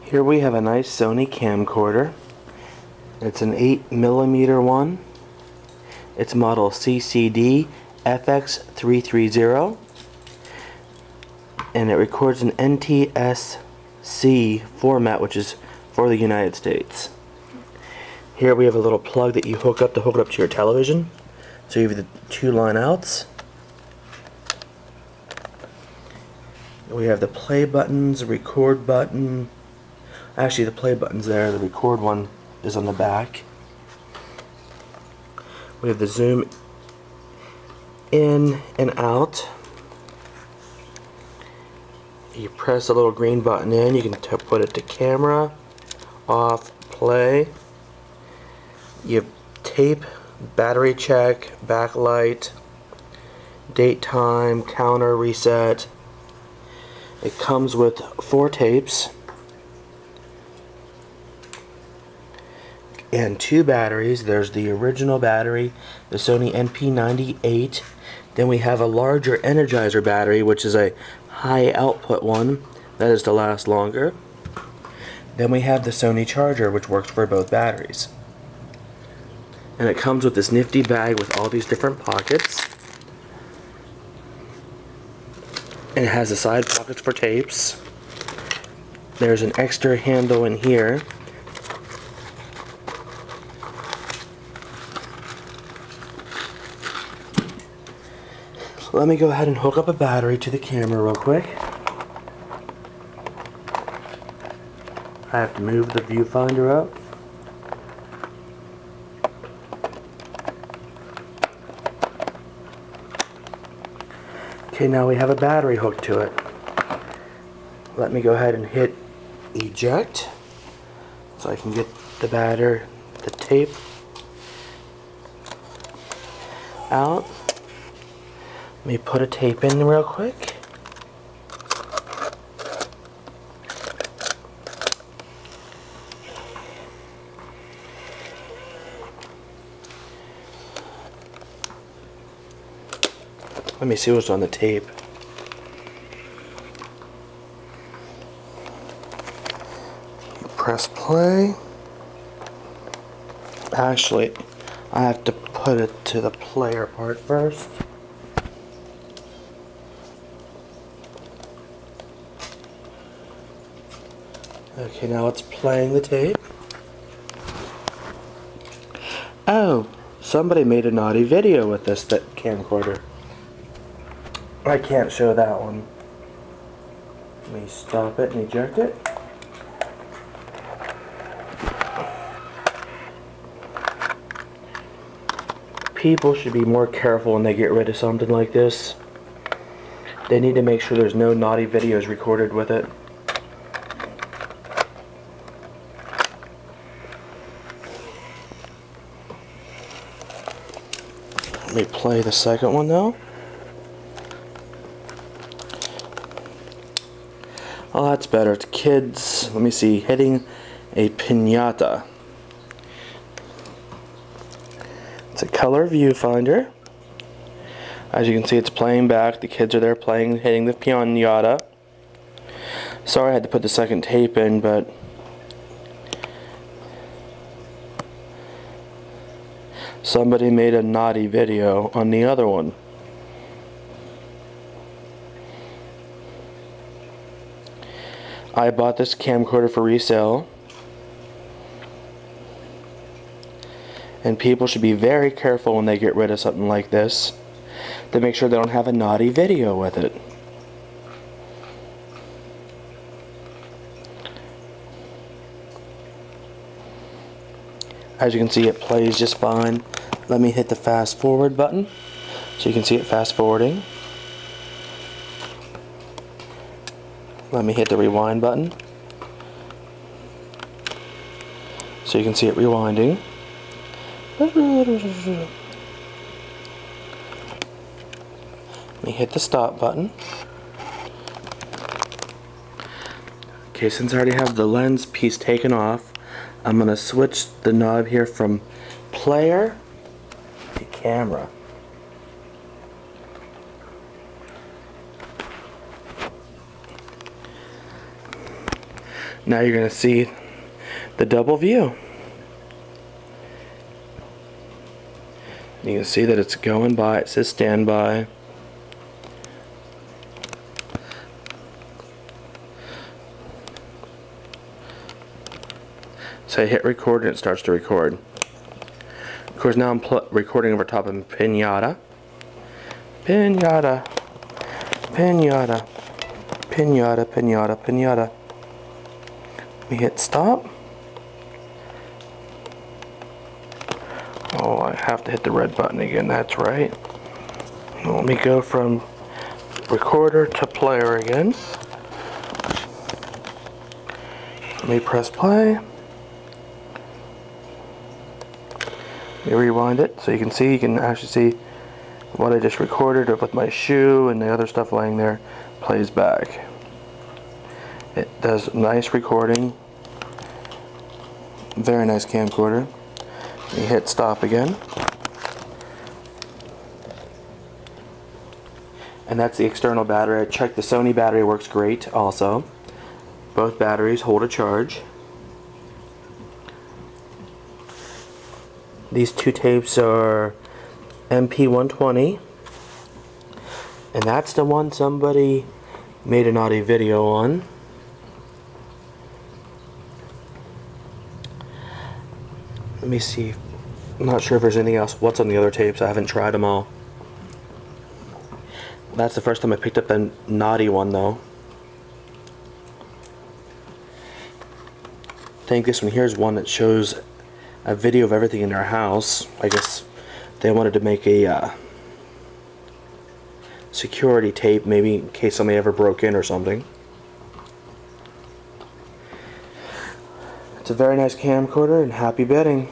Here we have a nice Sony camcorder. It's an 8mm one. It's model CCD FX330, and it records an NTSC format, which is for the United States. Here we have a little plug that you hook up to your television. So you have the two line outs. We have the play buttons, the record button. Actually, the play button's there. The record one is on the back. We have the zoom in and out. You press the little green button in. You can put it to camera, off, play. You have tape, battery check, backlight, date, time, counter, reset. It comes with 4 tapes and 2 batteries. There's the original battery, the Sony NP98. Then we have a larger Energizer battery, which is a high output one that is to last longer. Then we have the Sony charger, which works for both batteries. And it comes with this nifty bag with all these different pockets. And it has the side pockets for tapes. There's an extra handle in here. Let me go ahead and hook up a battery to the camera real quick. I have to move the viewfinder up. Okay, now we have a battery hooked to it. Let me go ahead and hit eject so I can get the tape out. Let me put a tape in real quick. Let me see what's on the tape. Press play. Actually, I have to put it to the player part first. Okay, now it's playing the tape. Oh, somebody made a naughty video with this camcorder. I can't show that one. Let me stop it and eject it. People should be more careful when they get rid of something like this. They need to make sure there's no naughty videos recorded with it. Let me play the second one though. Oh, that's better. It's kids, let me see, hitting a piñata. It's a color viewfinder. As you can see, it's playing back. The kids are there playing, hitting the piñata. Sorry I had to put the second tape in, but somebody made a naughty video on the other one. I bought this camcorder for resale, and people should be very careful when they get rid of something like this to make sure they don't have a naughty video with it. As you can see, it plays just fine. Let me hit the fast forward button so you can see it fast forwarding. Let me hit the rewind button so you can see it rewinding. Let me hit the stop button. Okay, since I already have the lens piece taken off, I'm going to switch the knob here from player to camera. Now you're going to see the double view. You can see that it's going by. It says standby. So I hit record and it starts to record. Of course, now I'm recording over top of Pinata. Pinata. Pinata. Pinata, pinata, pinata. We hit stop. Oh, I have to hit the red button again, that's right. Let me go from recorder to player again. Let me press play. Let me rewind it so you can actually see what I just recorded with my shoe and the other stuff laying there plays back. It does nice recording. Very nice camcorder. You hit stop again. And that's the external battery. I checked the Sony battery works great also. Both batteries hold a charge. These two tapes are MP120. And that's the one somebody made a naughty video on. Let me see. I'm not sure if there's anything else. What's on the other tapes? I haven't tried them all. That's the first time I picked up the naughty one though. I think this one here is one that shows a video of everything in their house. I guess they wanted to make a security tape, maybe in case somebody ever broke in or something. It's a very nice camcorder, and happy bidding.